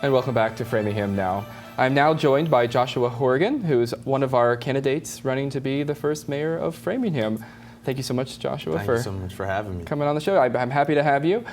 And welcome back to Framingham Now. I'm now joined by Joshua Horrigan, who's one of our candidates running to be the first mayor of Framingham. Thank you so much, Joshua, Thank you so much for having me. Coming on the show. I'm happy to have you.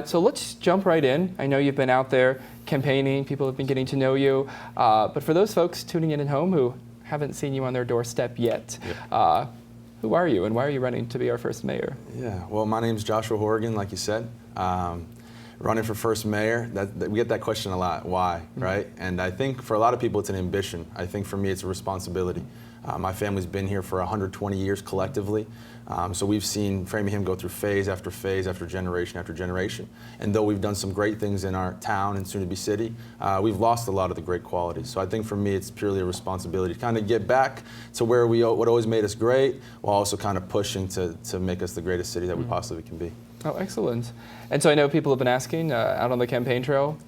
So let's jump right in. I know you've been out there campaigning. People have been getting to know you. But for those folks tuning in at home who haven't seen you on their doorstep yet, who are you and why are you running to be our first mayor? Yeah, well, my name's Joshua Horrigan, like you said. Running for first mayor, we get that question a lot, why, right? And I think for a lot of people it's an ambition. I think for me it's a responsibility. My family's been here for 120 years collectively, so we've seen Framingham go through phase after phase after generation. And though we've done some great things in our town and soon-to-be city, we've lost a lot of the great qualities. So I think for me it's purely a responsibility to kind of get back to where what always made us great, while also kind of pushing to make us the greatest city that we possibly can be. Oh, excellent. And so I know people have been asking out on the campaign trail,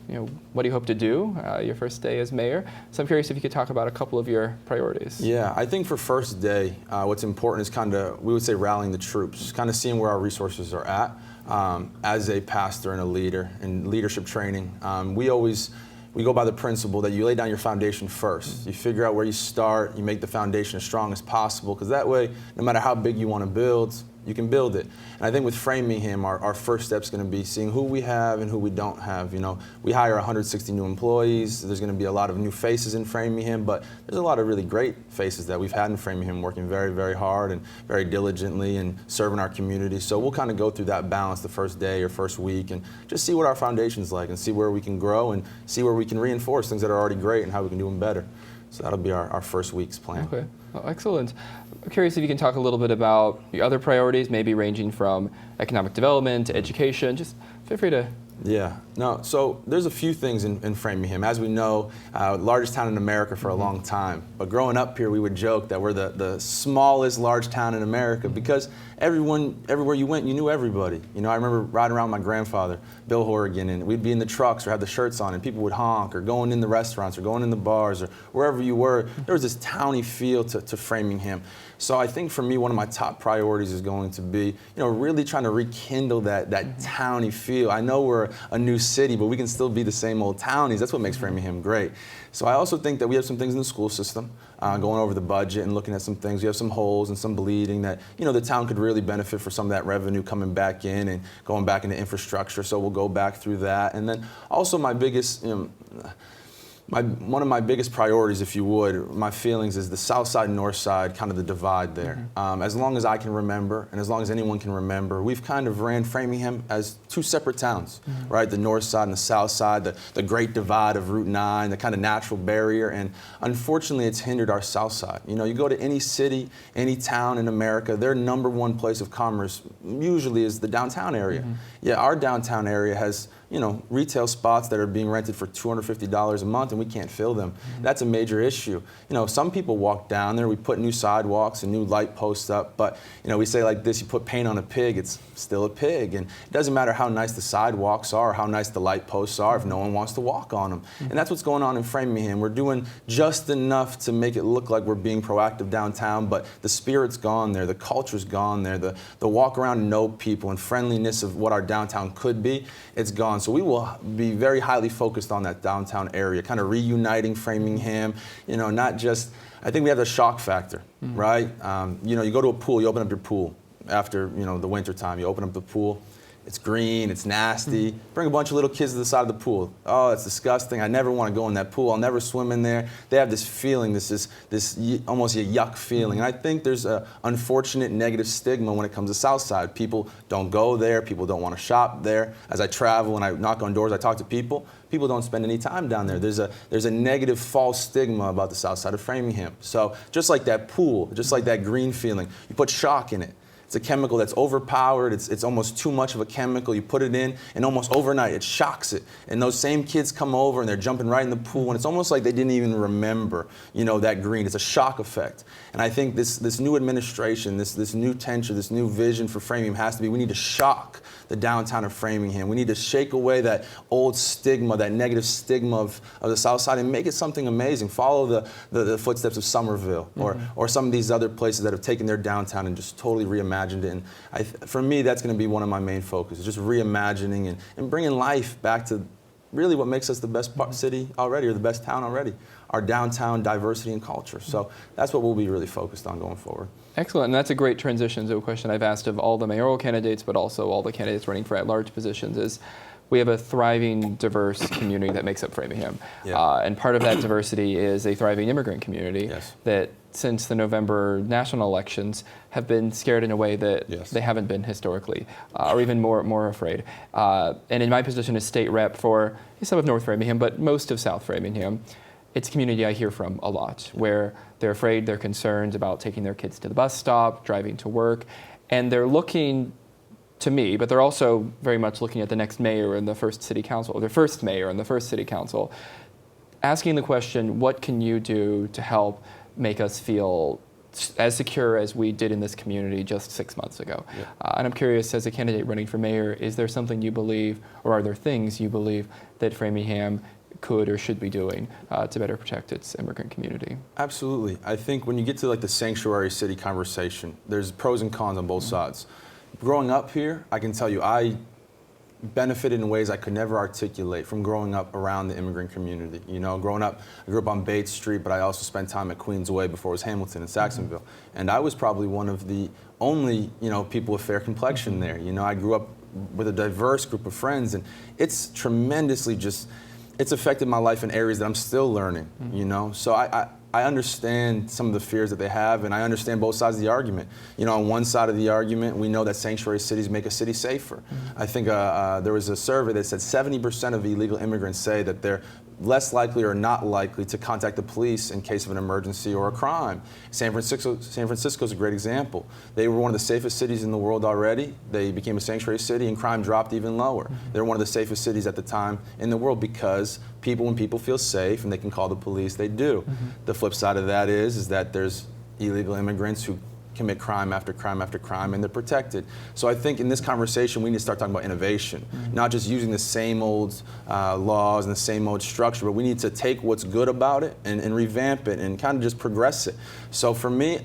what do you hope to do your first day as mayor? So I'm curious if you could talk about a couple of your priorities. Yeah, I think for first day, what's important is kind of, we would say, rallying the troops, kind of seeing where our resources are at. As a pastor and a leader in leadership training, we go by the principle that you lay down your foundation first. You figure out where you start, you make the foundation as strong as possible, because that way, no matter how big you want to build, you can build it. And I think with Framingham, our first step is going to be seeing who we have and who we don't have. We hire 160 new employees. There's going to be a lot of new faces in Framingham, but there's a lot of really great faces that we've had in Framingham working very, very hard and very diligently and serving our community. So we'll kind of go through that balance the first day or first week and just see what our foundation's like and see where we can grow and see where we can reinforce things that are already great and how we can do them better. So that'll be our first week's plan. Okay, well, excellent. I'm curious if you can talk a little bit about your other priorities, maybe ranging from economic development to education. Just feel free to. Yeah, no, so there's a few things in Framingham. As we know, largest town in America for a long time. But growing up here, we would joke that we're the smallest large town in America because everywhere you went, you knew everybody. I remember riding around with my grandfather, Bill Horrigan, and we'd be in the trucks or have the shirts on, and people would honk, or going in the restaurants, or going in the bars, or wherever you were. There was this towny feel to Framingham. So I think for me, one of my top priorities is going to be, really trying to rekindle that towny feel. I know we're a new city, but we can still be the same old townies. That's what makes Framingham great. So I also think that we have some things in the school system, going over the budget and looking at some things. We have some holes and some bleeding that, the town could really benefit for some of that revenue coming back in and going back into infrastructure. So we'll go back through that. And then also my biggest, one of my biggest priorities, if you would, my feelings is the south side and north side, kind of the divide there. As long as I can remember, and as long as anyone can remember, we've kind of ran Framingham as two separate towns, right? The north side and the south side, the great divide of Route 9, the kind of natural barrier, and unfortunately it's hindered our south side. You go to any city, any town in America, their number one place of commerce usually is the downtown area. Yeah, our downtown area has retail spots that are being rented for $250 a month and we can't fill them. That's a major issue. Some people walk down there, we put new sidewalks and new light posts up, but we say like this, you put paint on a pig, it's still a pig. And it doesn't matter how nice the sidewalks are, how nice the light posts are if no one wants to walk on them. And that's what's going on in Framingham. We're doing just enough to make it look like we're being proactive downtown, but the spirit's gone there, the culture's gone there, the walk around and know people and friendliness of what our downtown could be, it's gone. So we will be very highly focused on that downtown area, kind of reuniting Framingham, not just, I think we have the shock factor, right? You go to a pool, you open up your pool after, the winter time, you open up the pool, it's green, it's nasty. Bring a bunch of little kids to the side of the pool. Oh, it's disgusting. I never want to go in that pool. I'll never swim in there. They have this feeling, this almost a yuck feeling. And I think there's an unfortunate negative stigma when it comes to Southside. People don't go there. People don't want to shop there. As I travel and I knock on doors, I talk to people. People don't spend any time down there. There's a negative false stigma about the south side of Framingham. So just like that pool, just like that green feeling, you put shock in it. It's a chemical that's overpowered. It's almost too much of a chemical. You put it in, and almost overnight, it shocks it. And those same kids come over, and they're jumping right in the pool, and it's almost like they didn't even remember, that green. It's a shock effect. And I think this new administration, this new tension, this new vision for Framingham has to be, we need to shock the downtown of Framingham. We need to shake away that old stigma, that negative stigma of the South Side, and make it something amazing. Follow the footsteps of Somerville or some of these other places that have taken their downtown and just totally reimagined it. And for me, that's going to be one of my main focuses, just reimagining and bringing life back to really what makes us the best city already, or the best town already, our downtown diversity and culture. So that's what we'll be really focused on going forward. Excellent, and that's a great transition to a question I've asked of all the mayoral candidates, but also all the candidates running for at-large positions is, we have a thriving, diverse community that makes up Framingham. Yeah. And part of that diversity is a thriving immigrant community that since the November national elections have been scared in a way that they haven't been historically, or even more afraid. And in my position as state rep for some of North Framingham, but most of South Framingham, it's a community I hear from a lot, where they're afraid, they're concerned about taking their kids to the bus stop, driving to work, and they're looking to me, but they're also very much looking at the next mayor and the first city council, or the first mayor and the first city council, asking the question, what can you do to help make us feel as secure as we did in this community just 6 months ago? And I'm curious, as a candidate running for mayor, is there something you believe, or are there things you believe that Framingham could or should be doing to better protect its immigrant community? Absolutely. I think when you get to like the sanctuary city conversation, there's pros and cons on both sides. Growing up here, I can tell you I benefited in ways I could never articulate from growing up around the immigrant community. You know, growing up, I grew up on Bates Street, but I also spent time at Queensway before it was Hamilton and Saxonville. And I was probably one of the only, people with fair complexion there. You know, I grew up with a diverse group of friends, and it's tremendously it's affected my life in areas that I'm still learning, So I understand some of the fears that they have, and I understand both sides of the argument. On one side of the argument, we know that sanctuary cities make a city safer. I think there was a survey that said 70% of illegal immigrants say that they're less likely or not likely to contact the police in case of an emergency or a crime. San Francisco is a great example. They were one of the safest cities in the world already. They became a sanctuary city, and crime dropped even lower. They're one of the safest cities at the time in the world because when people feel safe and they can call the police, they do. The flip side of that is that there's illegal immigrants who commit crime after crime after crime, and they're protected. So I think in this conversation, we need to start talking about innovation, not just using the same old laws and the same old structure, but we need to take what's good about it and revamp it and kind of just progress it. So for me,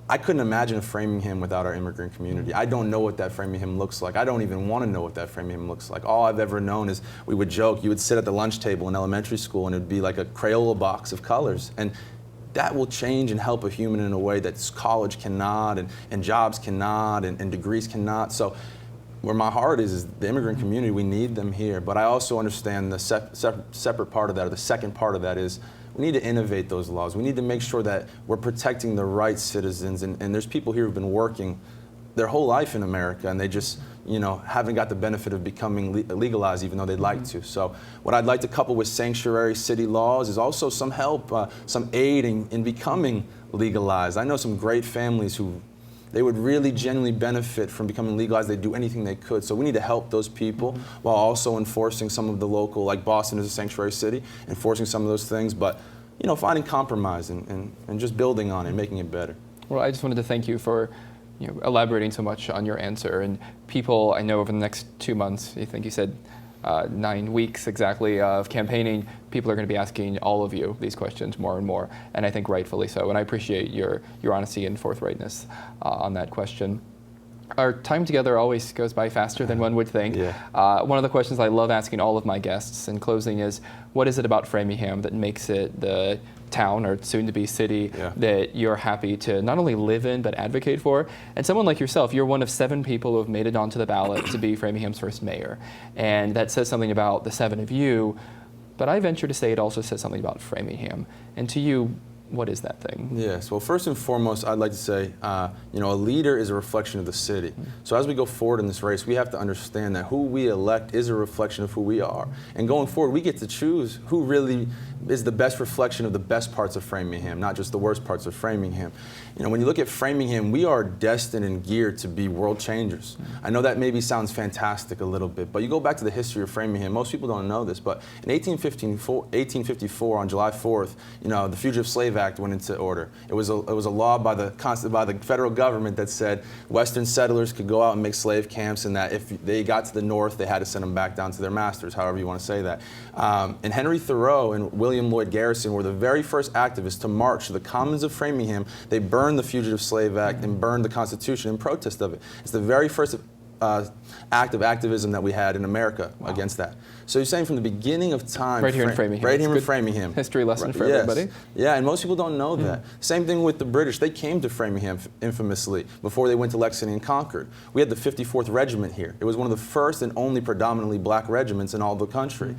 I couldn't imagine a Framingham without our immigrant community. I don't know what that Framingham looks like. I don't even want to know what that Framingham looks like. All I've ever known is we would joke, you would sit at the lunch table in elementary school and it would be like a Crayola box of colors. And that will change and help a human in a way that college cannot, and jobs cannot, and degrees cannot. So where my heart is the immigrant community. We need them here. But I also understand the separate part of that, or the second part of that is we need to innovate those laws. We need to make sure that we're protecting the right citizens. And there's people here who've been working their whole life in America, and they just haven't got the benefit of becoming legalized, even though they'd like to. So what I'd like to couple with sanctuary city laws is also some help, some aid in becoming legalized. I know some great families who they would really genuinely benefit from becoming legalized. They'd do anything they could. So we need to help those people while also enforcing some of the local, like Boston is a sanctuary city, enforcing some of those things, but finding compromise and just building on it and making it better. Well, I just wanted to thank you for elaborating so much on your answer. And people, I know over the next 2 months, I think you said 9 weeks exactly of campaigning, people are going to be asking all of you these questions more and more, and I think rightfully so. And I appreciate your honesty and forthrightness on that question. Our time together always goes by faster than one would think. One of the questions I love asking all of my guests in closing is, what is it about Framingham that makes it the town, or soon-to-be city, that you're happy to not only live in but advocate for? And someone like yourself, you're one of 7 people who have made it onto the ballot to be Framingham's first mayor. And that says something about the 7 of you, but I venture to say it also says something about Framingham. And to you, what is that thing? Yes, well, first and foremost, I'd like to say, a leader is a reflection of the city. So as we go forward in this race, we have to understand that who we elect is a reflection of who we are. And going forward, we get to choose who really is the best reflection of the best parts of Framingham, not just the worst parts of Framingham. When you look at Framingham, we are destined and geared to be world changers. I know that maybe sounds fantastic a little bit, but you go back to the history of Framingham, most people don't know this, but in 1854 on July 4th, the Fugitive Slave Act went into order. It was a law by the federal government that said Western settlers could go out and make slave camps, and that if they got to the north, they had to send them back down to their masters, however you want to say that. And Henry Thoreau and William Lloyd Garrison were the very first activists to march to the Commons of Framingham. They burned the Fugitive Slave Act and burned the Constitution in protest of it. It's the very first act of activism that we had in America against that. So you're saying from the beginning of time, Right here in Framingham. right here in Good Framingham, history lesson for yes. everybody. Yeah, and most people don't know that. Same thing with the British. They came to Framingham infamously before they went to Lexington and Concord. We had the 54th Regiment here. It was one of the first and only predominantly black regiments in all the country.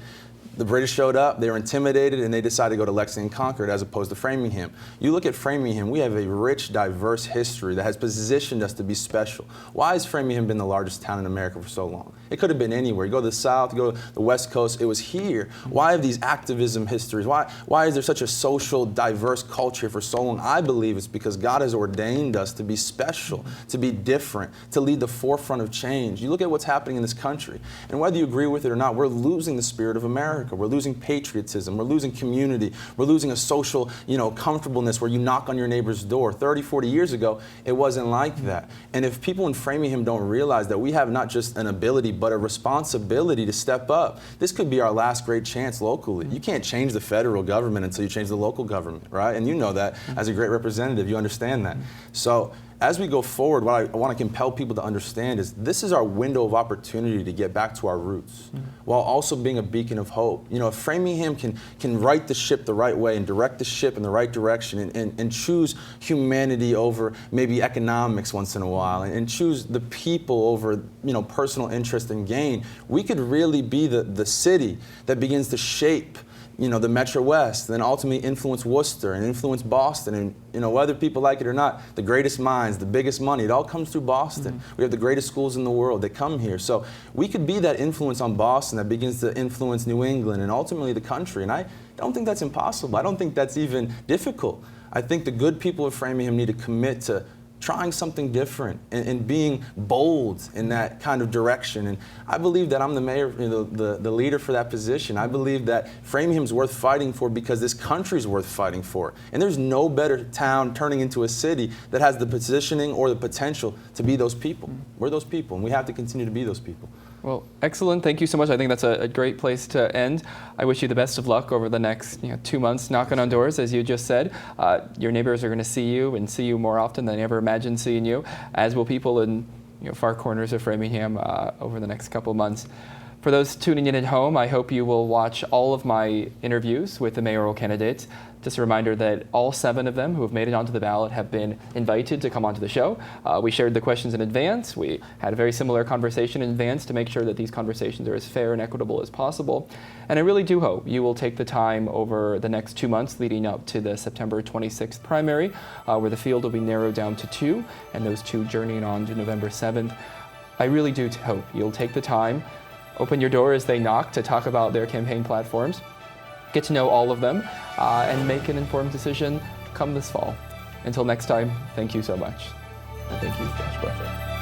The British showed up, they were intimidated, and they decided to go to Lexington and Concord as opposed to Framingham. You look at Framingham, we have a rich, diverse history that has positioned us to be special. Why has Framingham been the largest town in America for so long? It could have been anywhere. You go to the South, you go to the West Coast, it was here. Why have these activism histories? Why is there such a social, diverse culture for so long? I believe it's because God has ordained us to be special, to be different, to lead the forefront of change. You look at what's happening in this country, and whether you agree with it or not, we're losing the spirit of America. We're losing patriotism. We're losing community. We're losing a social, comfortableness where you knock on your neighbor's door. 30, 40 years ago, it wasn't like that. And if people in Framingham don't realize that we have not just an ability, but a responsibility to step up, this could be our last great chance locally. You can't change the federal government until you change the local government, right? And you know that as a great representative, you understand that. So as we go forward, what I want to compel people to understand is this is our window of opportunity to get back to our roots, while also being a beacon of hope. If Framingham can right the ship the right way and direct the ship in the right direction and choose humanity over maybe economics once in a while and choose the people over personal interest and gain, we could really be the city that begins to shape the Metro West, then ultimately influence Worcester and influence Boston. And whether people like it or not, the greatest minds, the biggest money, it all comes through Boston. We have the greatest schools in the world that come here. So we could be that influence on Boston that begins to influence New England and ultimately the country. And I don't think that's impossible. I don't think that's even difficult. I think the good people of Framingham need to commit to trying something different and being bold in that kind of direction. And I believe that I'm the mayor, the leader for that position. I believe that Framingham's worth fighting for because this country's worth fighting for. And there's no better town turning into a city that has the positioning or the potential to be those people. We're those people, and we have to continue to be those people. Well, excellent. Thank you so much. I think that's a great place to end. I wish you the best of luck over the next 2 months knocking on doors, as you just said. Your neighbors are going to see you and see you more often than they ever imagined seeing you, as will people in far corners of Framingham over the next couple months. For those tuning in at home, I hope you will watch all of my interviews with the mayoral candidates. Just a reminder that all 7 of them who have made it onto the ballot have been invited to come onto the show. We shared the questions in advance. We had a very similar conversation in advance to make sure that these conversations are as fair and equitable as possible. And I really do hope you will take the time over the next 2 months leading up to the September 26th primary, where the field will be narrowed down to 2, and those 2 journeying on to November 7th. I really do hope you'll take the time, open your door as they knock to talk about their campaign platforms, get to know all of them, and make an informed decision come this fall. Until next time, thank you so much. And thank you, Josh Buffer.